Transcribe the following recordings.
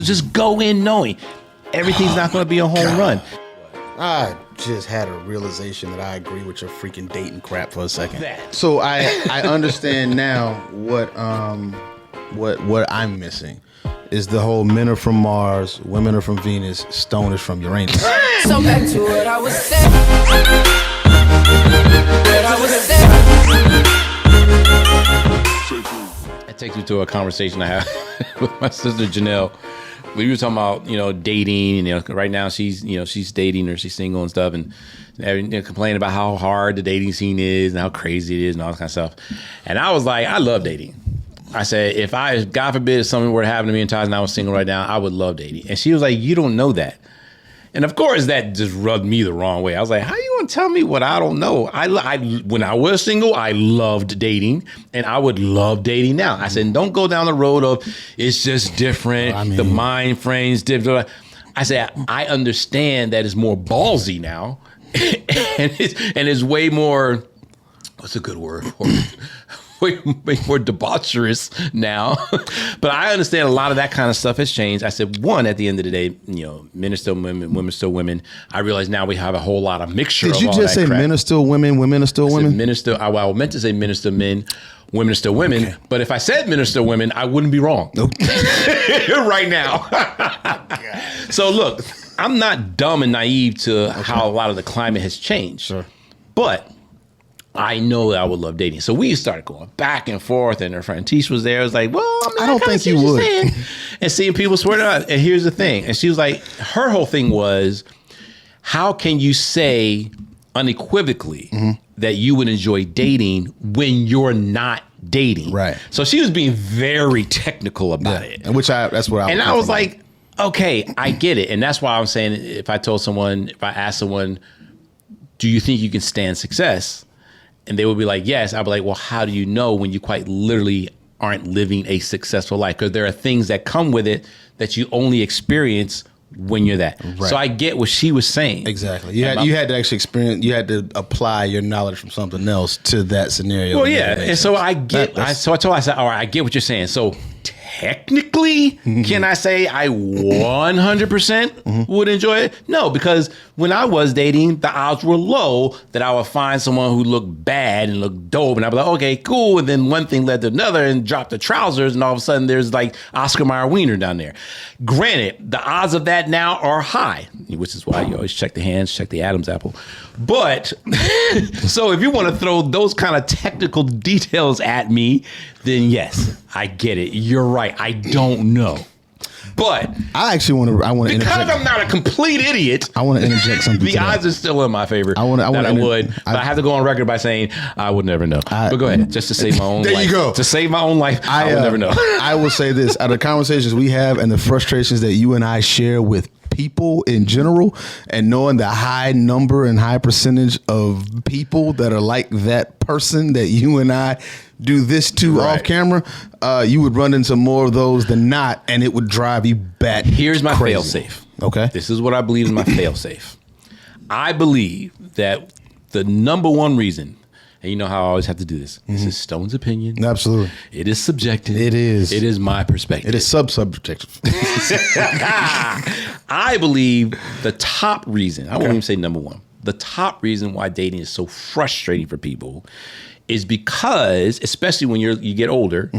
Just go in knowing everything's not going to be a home run. I just had a realization that I agree with your freaking dating crap for a second. So I understand now what I'm missing is the whole men are from Mars, women are from Venus, stone is from Uranus. So back to what I was saying. That takes me to a conversation I had with my sister Janelle. We were talking about, dating, right now she's dating or she's single and stuff and complaining about how hard the dating scene is and how crazy it is and all that kind of stuff. And I was like, I love dating. I said, if God forbid, if something were to happen to me in times and I was single right now, I would love dating. And she was like, you don't know that. And of course, that just rubbed me the wrong way. I was like, how you going to tell me what I don't know? When I was single, I loved dating, and I would love dating now. I said, don't go down the road of it's just different. The mind frame's different. I said, I understand that it's more ballsy now, and it's way more, what's a good word for it? Way more debaucherous now. But I understand a lot of that kind of stuff has changed. I said, one, at the end of the day, men are still men, women are still women. I realize now we have a whole lot of mixture of all that crap. Did you just say men are still women, women are still women? Men are still, I meant to say men are still men, women are still women. Okay. But if I said men are still women, I wouldn't be wrong. Nope. Right now. So look, I'm not dumb and naive to how a lot of the climate has changed. Sure. But I know that I would love dating. So we started going back and forth, and her friend Tish was there. I was like, well, I don't think you would. And seeing people swear to God. And here's the thing. And she was like, her whole thing was, how can you say unequivocally that you would enjoy dating when you're not dating? Right. So she was being very technical about it. And that's what I was like, okay, I get it. And that's why I'm saying, if I asked someone, do you think you can stand success? And they would be like, yes. I'd be like, well, how do you know when you quite literally aren't living a successful life? Because there are things that come with it that you only experience when you're that. Right. So I get what she was saying. Exactly. You had to actually experience, you had to apply your knowledge from something else to that scenario. Well, yeah. And so I get, I told her, I said, all right, I get what you're saying. So technically, can I say I 100% would enjoy it? No, because when I was dating, the odds were low that I would find someone who looked bad and looked dope. And I'd be like, okay, cool. And then one thing led to another and dropped the trousers. And all of a sudden there's like Oscar Mayer Wiener down there. Granted, the odds of that now are high, which is why you always check the hands, check the Adam's apple. But so if you want to throw those kind of technical details at me, then yes, I get it. You're right. I don't know. But I want to interject. Because I'm not a complete idiot. I want to interject something. The odds are still in my favor. I would. But I have to go on record by saying I would never know. But go ahead. Just to save my own life. There you go. To save my own life, I would never know. I will say this. Out of the conversations we have and the frustrations that you and I share with people in general, and knowing the high number and high percentage of people that are like that person that you and I do this to off camera, you would run into more of those than not, and it would drive you bat. Here's my fail safe. Okay. This is what I believe is my fail safe. I believe that the number one reason, and you know how I always have to do this. This is Stone's opinion. Absolutely. It is subjective. It is. It is my perspective. It is subjective. I believe the top reason, I won't even say number one, the top reason why dating is so frustrating for people is because, especially when you get older,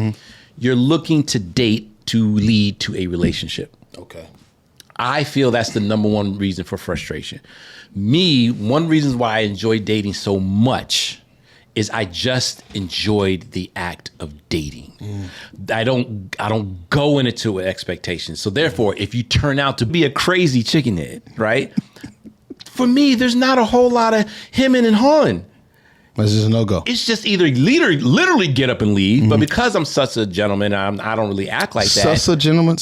you're looking to date to lead to a relationship. Okay. I feel that's the number one reason for frustration. One reason why I enjoy dating so much is I just enjoyed the act of dating. I don't go into it with expectations. So therefore, if you turn out to be a crazy chicken head, right? For me, there's not a whole lot of hemming and hawing. It's just a no-go. It's just either literally get up and leave, but because I'm such a gentleman, I don't really act like that. Sus a gentleman?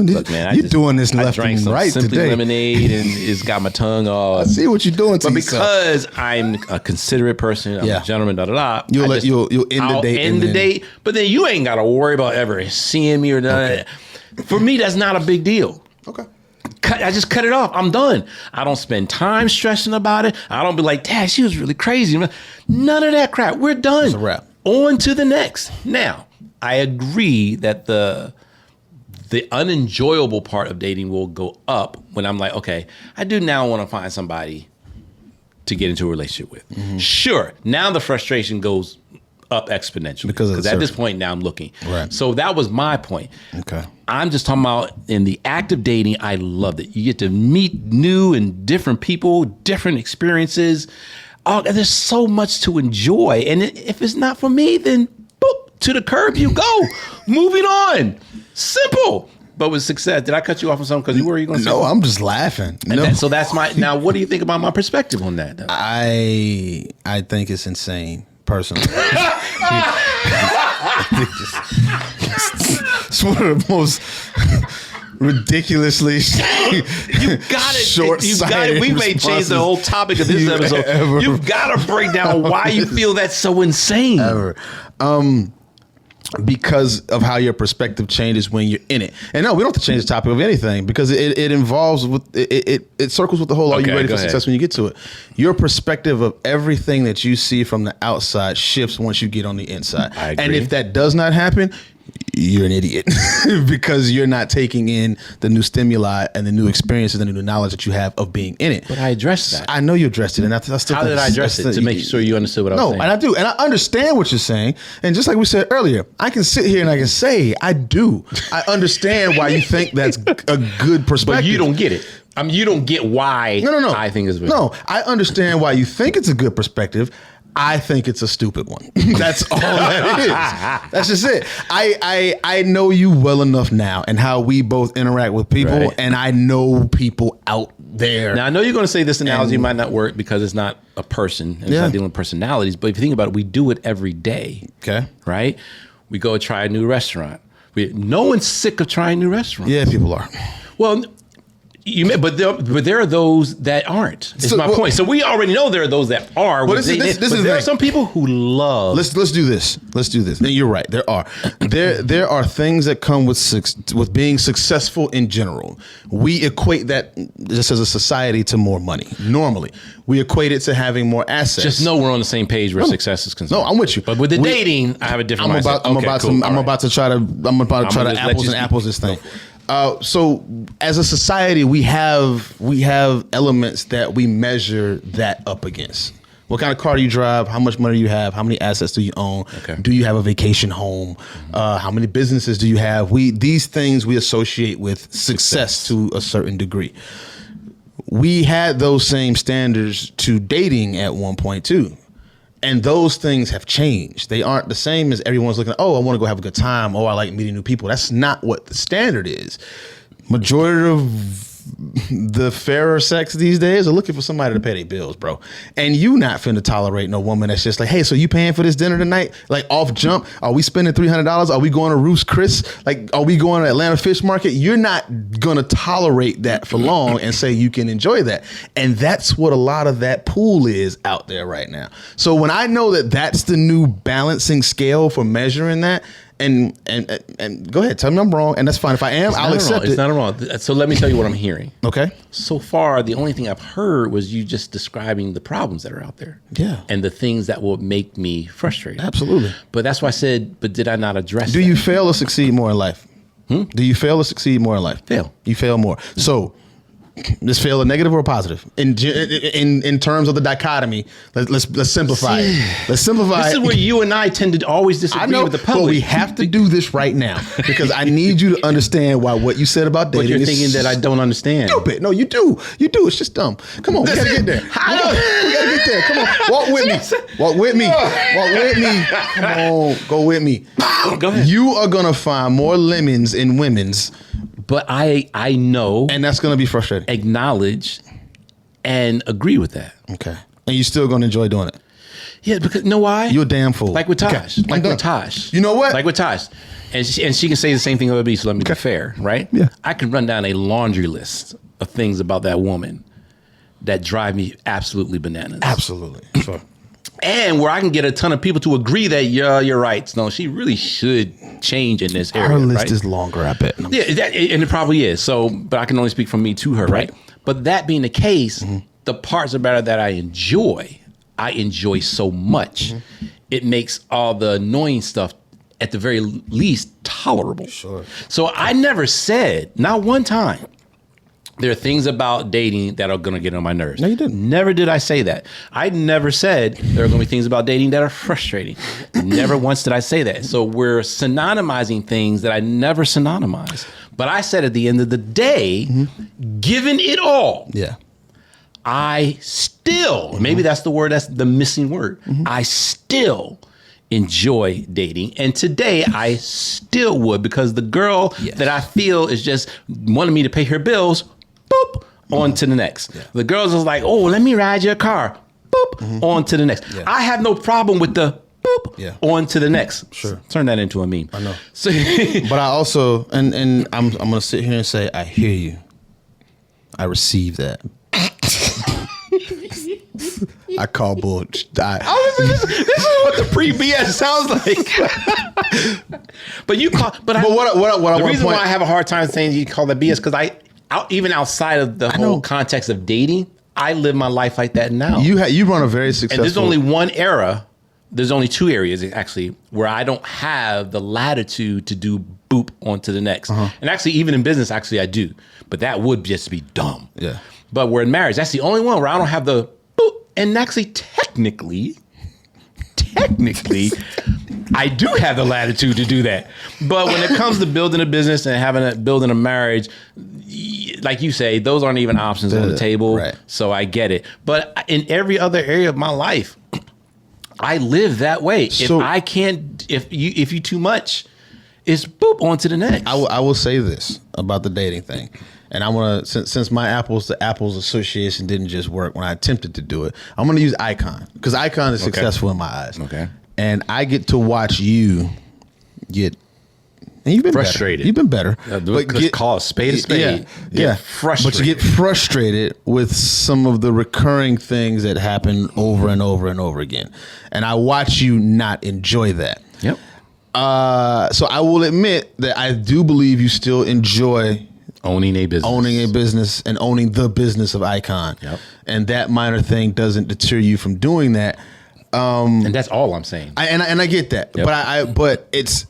Look, man, you're doing this left and right Simply today. Lemonade and it's got my tongue all. I see what you're doing to yourself. Because I'm a considerate person, I'm a gentleman, you'll end the date. End the date, but then you ain't got to worry about ever seeing me or none. For me, that's not a big deal. Okay. I just cut it off. I'm done. I don't spend time stressing about it. I don't be like, Dad, she was really crazy. None of that crap. We're done. It's a wrap. On to the next. Now, I agree that the the unenjoyable part of dating will go up when I'm like, okay, I do now want to find somebody to get into a relationship with. Mm-hmm. Sure. Now the frustration goes up exponentially because at this point now I'm looking. Right. So that was my point. Okay. I'm just talking about in the act of dating. I loved it. You get to meet new and different people, different experiences. Oh, there's so much to enjoy. And if it's not for me, then boop, to the curb you go. Moving on. Simple. But with success, did I cut you off on something? Because you were going to say? No, I'm just laughing. No. So that's my. Now, what do you think about my perspective on that? Though? I think it's insane, personally. It's one of the most ridiculously you got it. You got it. We may change the whole topic of this episode. You've got to break down why you feel that's so insane. Ever. Because of how your perspective changes when you're in it. And no, we don't have to change the topic of anything because it involves with it circles with the whole, are you ready for success when you get to it? Your perspective of everything that you see from the outside shifts once you get on the inside. I agree. And if that does not happen, you're an idiot because you're not taking in the new stimuli and the new experiences and the new knowledge that you have of being in it. But I addressed that. I know you addressed it. And I still How did I address it to make sure you understood what I was saying? No, and I do. And I understand what you're saying. And just like we said earlier, I can sit here and I can say, I do. I understand why you think that's a good perspective. But you don't get it. I mean, you don't get why No. I think it's good. No, I understand why you think it's a good perspective. I think it's a stupid one. That's all that is. That's just it. I know you well enough now and how we both interact with people, right. And I know people out there. Now, I know you're going to say this analogy might not work because it's not a person and it's not dealing with personalities, but if you think about it, we do it every day. Okay. Right? We go try a new restaurant. No one's sick of trying new restaurants. Yeah, people are. Well, but there are those that aren't. Is my point. So we already know there are those that are. But there are some people who love. Let's do this. Let's do this. And you're right. There are. There are things that come with being successful in general. We equate that just as a society to more money. Normally, we equate it to having more assets. Just know we're on the same page where success is concerned. No, I'm with you. But with the dating, I have a different mindset. I'm about to try to apples and apples this thing. So as a society, we have elements that we measure that up against. What kind of car do you drive? How much money do you have? How many assets do you own? Okay. Do you have a vacation home? How many businesses do you have? These things we associate with success to a certain degree. We had those same standards to dating at one point too. And those things have changed. They aren't the same as everyone's looking at, oh, I want to go have a good time. Oh, I like meeting new people. That's not what the standard is. Majority of the fairer sex these days are looking for somebody to pay their bills, bro. And you not finna tolerate no woman that's just like, hey, so you paying for this dinner tonight? Like off jump, are we spending $300? Are we going to Ruth's Chris? Like, are we going to Atlanta Fish Market? You're not gonna tolerate that for long and say you can enjoy that. And that's what a lot of that pool is out there right now. So when I know that that's the new balancing scale for measuring that, and go ahead, tell me I'm wrong, and that's fine. If I am, I'll accept it. It's not wrong. So let me tell you what I'm hearing. Okay. So far, the only thing I've heard was you just describing the problems that are out there. Yeah. And the things that will make me frustrated. Absolutely. But that's why I said, but did I not address Do you fail or succeed more in life? Do you fail or succeed more in life? Fail. You fail more. So Just fail a negative or a positive in terms of the dichotomy. Let's simplify it. Let's simplify. This is where you and I tend to always disagree with the public. But we have to do this right now because I need you to understand why what you said about dating. But you're thinking that I don't understand. Stupid. No, you do. You do. It's just dumb. Come on, we gotta get there. We gotta get there. Come on, walk with me. Walk with me. Walk with me. Come on, go with me. Go ahead. You are gonna find more lemons in women's. But I know. And that's going to be frustrating. Acknowledge and agree with that. Okay. And you're still going to enjoy doing it. Yeah, because know why? You're a damn fool. Like with Tosh. Okay. Like with Tosh. You know what? Like with Tosh. And she can say the same thing about me, so let me be fair, right? Yeah. I can run down a laundry list of things about that woman that drive me absolutely bananas. Absolutely. Sure. And where I can get a ton of people to agree that, yeah, you're right. No, she really should change in this area. Her list is longer, I bet. Yeah, and it probably is. So, but I can only speak from me to her, right? But that being the case, the parts about it that I enjoy so much. It makes all the annoying stuff at the very least tolerable. Sure. So I never said, not one time, there are things about dating that are going to get on my nerves. No, you didn't. Never did I say that. I never said there are going to be things about dating that are frustrating. Never once did I say that. So we're synonymizing things that I never synonymized. But I said at the end of the day, given it all, I still, maybe that's the word, that's the missing word. I still enjoy dating. And today I still would, because the girl that I feel is just wanting me to pay her bills, boop, on to the next. The girls is like, oh, let me ride your car, boop, on to the next. I have no problem with the boop, on to the next. Sure. Turn that into a meme. I know. So, but I also, and I'm going to sit here and say, I hear you. I receive that. I call bull. This is what the pre-BS sounds like. But you call. But what the reason why I have a hard time saying you call that BS, because even outside of the whole context of dating, I live my life like that now. You run a very successful. And there's only one era. There's only two areas actually where I don't have the latitude to do boop onto the next. And actually, even in business, actually I do. But that would just be dumb. Yeah. But we're in marriage. That's the only one where I don't have the boop. And actually, technically, I do have the latitude to do that. But when it comes to building a business and building a marriage, like you say, those aren't even options on the table. Right. So I get it. But in every other area of my life, I live that way. So, if you too much, it's boop on to the next. I will say this about the dating thing. And I want to, since my Apples to Apples Association didn't just work when I attempted to do it, I'm going to use Icon, because Icon is successful in my eyes. Okay. And I get to watch you get, and you've been frustrated. Better. You've been better. But call a spade a spade. Yeah. Frustrated. But you get frustrated with some of the recurring things that happen over and over and over again. And I watch you not enjoy that. Yep. So I will admit that I do believe you still enjoy owning a business and owning the business of Icon. Yep. And that minor thing doesn't deter you from doing that. And that's all I'm saying. I get that. Yep. But it's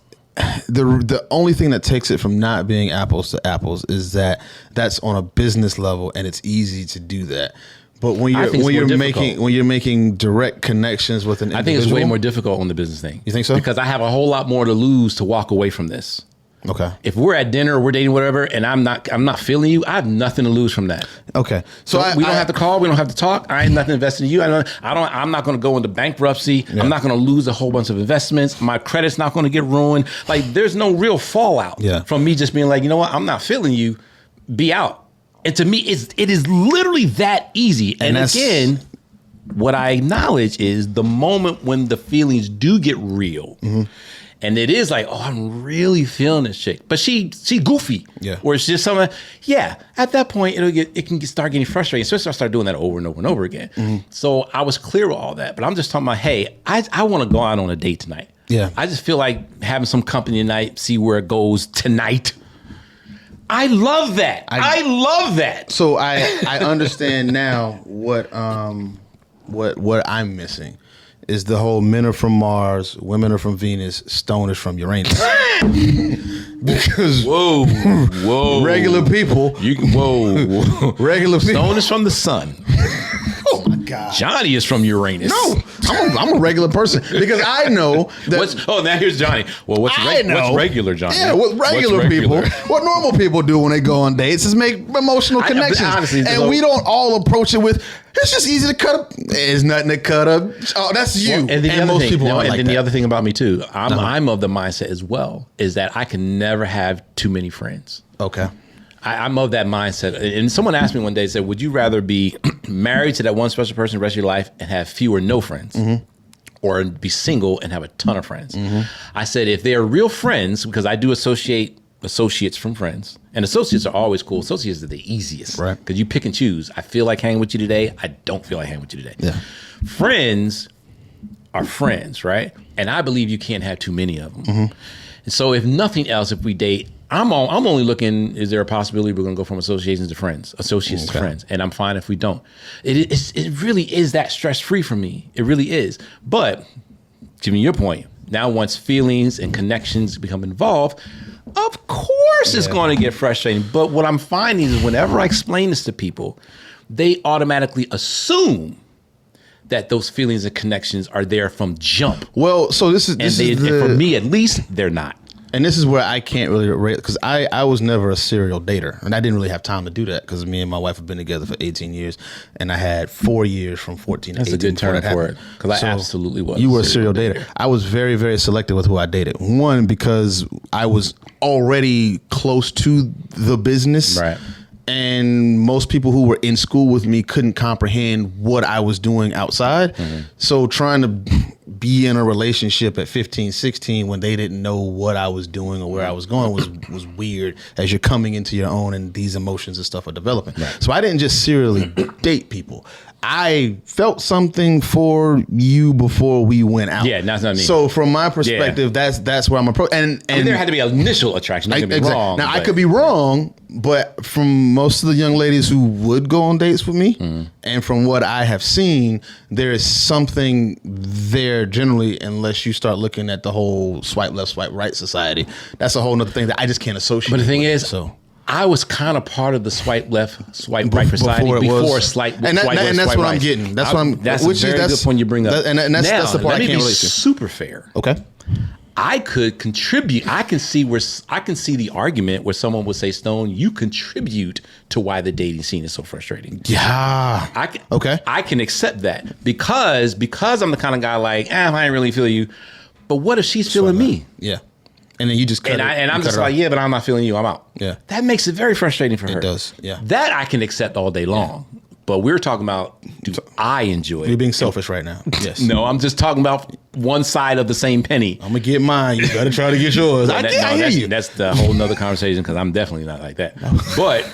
the only thing that takes it from not being apples to apples is that that's on a business level, and it's easy to do that. But when you're making direct connections with an individual, I think it's way more difficult on the business thing. You think so? Because I have a whole lot more to lose to walk away from this. Okay. If we're at dinner or we're dating, whatever, and I'm not feeling you, I have nothing to lose from that. Okay. So we don't have to call. We don't have to talk. I ain't nothing invested in you. I'm not going to go into bankruptcy. Yeah. I'm not going to lose a whole bunch of investments. My credit's not going to get ruined. Like, there's no real fallout from me just being like, you know what? I'm not feeling you. Be out. And to me, it is literally that easy. And again, what I acknowledge is the moment when the feelings do get real. Mm-hmm. And it is like, oh, I'm really feeling this chick, but she goofy. Yeah. Or it's just something. Yeah. At that point, it can start getting frustrating, especially if I start doing that over and over and over again. Mm-hmm. So I was clear with all that, but I'm just talking about, hey, I want to go out on a date tonight. Yeah. I just feel like having some company tonight, see where it goes tonight. I love that. I love that. So I understand now what I'm missing. Is the whole men are from Mars, women are from Venus, stone is from Uranus. Because whoa, regular people, regular people, stone is from the sun. Oh my God, Jony is from Uranus. No, I'm a regular person because I know that. Now here's Jony. Well, what's regular, Jony? Yeah, what regular people, what normal people do when they go on dates is make emotional connections, honestly, and we don't all approach it with. It's just easy to cut up. There's nothing to cut up. Oh, that's you. Well, and most people aren't like that. The other thing about me too, I'm of the mindset as well, is that I can never have too many friends. Okay. I'm of that mindset. And someone asked me one day, said, would you rather be married to that one special person the rest of your life and have few or no friends? Mm-hmm. Or be single and have a ton of friends? Mm-hmm. I said, if they're real friends, because I do associate associates from friends, and associates are always cool. Associates are the easiest, right? Because you pick and choose. I feel like hanging with you today. I don't feel like hanging with you today. Yeah. Friends are friends, right? And I believe you can't have too many of them. Mm-hmm. And so if nothing else, if we date, I'm only looking, is there a possibility we're going to go from associations to friends, associates to friends? And I'm fine if we don't. It really is that stress-free for me. It really is. But, to your point, Now, once feelings and connections become involved, of course it's going to get frustrating. But what I'm finding is whenever I explain this to people, they automatically assume that those feelings and connections are there from jump. Well, so this is And for me, at least, they're not. And this is where I can't really rate, because I was never a serial dater, and I didn't really have time to do that because me and my wife have been together for 18 years, and I had 4 years from 14 to 18. That's a good term for it, because I absolutely was. You were a serial dater. I was very, very selective with who I dated. One, because I was already close to the business. Right. And most people who were in school with me couldn't comprehend what I was doing outside. Mm-hmm. So trying to be in a relationship at 15, 16 when they didn't know what I was doing or where I was going was weird, as you're coming into your own and these emotions and stuff are developing. Right. So I didn't just serially date people. I felt something for you before we went out. Yeah, that's what I mean. So from my perspective, that's where I'm approaching. And there had to be an initial attraction. Don't get me wrong. Now, I could be wrong, but from most of the young ladies who would go on dates with me, and from what I have seen, there is something there generally, unless you start looking at the whole swipe left, swipe right society. That's a whole nother thing that I just can't associate. But the thing with, is, so I was kind of part of the swipe left, swipe right society before swipe and that's what right. I'm getting. That's what I'm. That's a very good point you bring up. And that's the part I can't relate to. Super fair. Okay. I could contribute. I can see the argument where someone would say, Stone, you contribute to why the dating scene is so frustrating. Yeah. I can accept that because I'm the kind of guy like, I ain't really feel you. But what if she's feeling me? Yeah. And then you just cut I'm just like, yeah, but I'm not feeling you. I'm out. Yeah. That makes it very frustrating for her. It does. Yeah. That I can accept all day long. Yeah. But we're talking about, do I enjoy it? You're being selfish right now. Yes. No, I'm just talking about one side of the same penny. I'm going to get mine. You better try to get yours. I hear you. That's the whole nother conversation, because I'm definitely not like that. But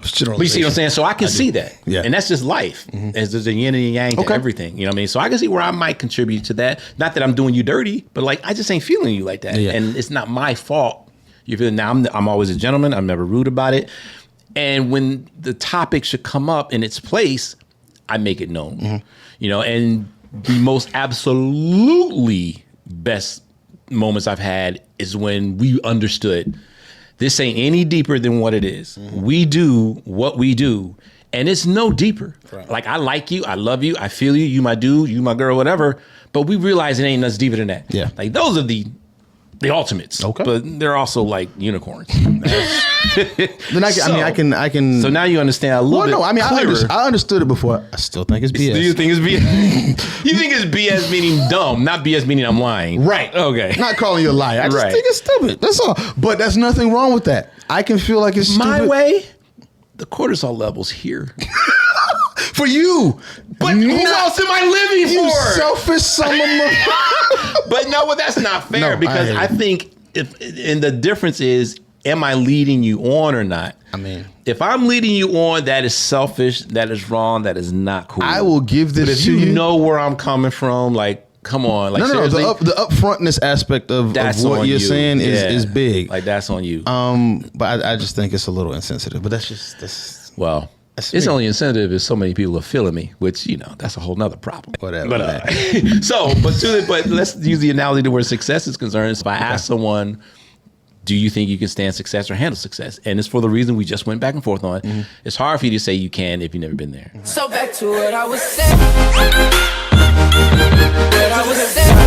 you see what I'm saying? So I can see that. Yeah. And that's just life. Mm-hmm. There's a yin and a yang to everything. You know what I mean? So I can see where I might contribute to that. Not that I'm doing you dirty, but like I just ain't feeling you like that. Yeah. And it's not my fault. You're feeling now. I'm always a gentleman. I'm never rude about it. And when the topic should come up in its place, I make it known. Mm-hmm. You know, and the most absolutely best moments I've had is when we understood this ain't any deeper than what it is. Mm-hmm. We do what we do, and it's no deeper. Right. Like, I like you, I love you, I feel you, you my dude, you my girl, whatever, but we realize it ain't nothing deeper than that. Yeah. Like, those are the ultimates. Okay. But they're also like unicorns. Then I can. So now you understand a little bit. Well, no, I mean, I understood it before. I still think it's BS. Do you think it's BS? You think it's BS meaning dumb, not BS meaning I'm lying. Right. Okay. Not calling you a liar. I just think it's stupid. That's all. But there's nothing wrong with that. I can feel like it's my stupid. way. The cortisol levels here. For you. But who else am I living you for? Selfish son of a... But no, that's not fair, because I think the difference is, am I leading you on or not? I mean, if I'm leading you on, that is selfish, that is wrong, that is not cool. I will give this to you. But if you know where I'm coming from, like, come on. Like, no, the upfrontness aspect of what you're saying is big. Like, that's on you. But I just think it's a little insensitive. But that's well, it's only insensitive if so many people are feeling me, which, you know, that's a whole nother problem. Whatever. But but let's use the analogy to where success is concerned. If I ask someone, do you think you can stand success or handle success? And it's for the reason we just went back and forth on. Mm-hmm. It's hard for you to say you can if you've never been there. So back to what I was saying. What I was saying.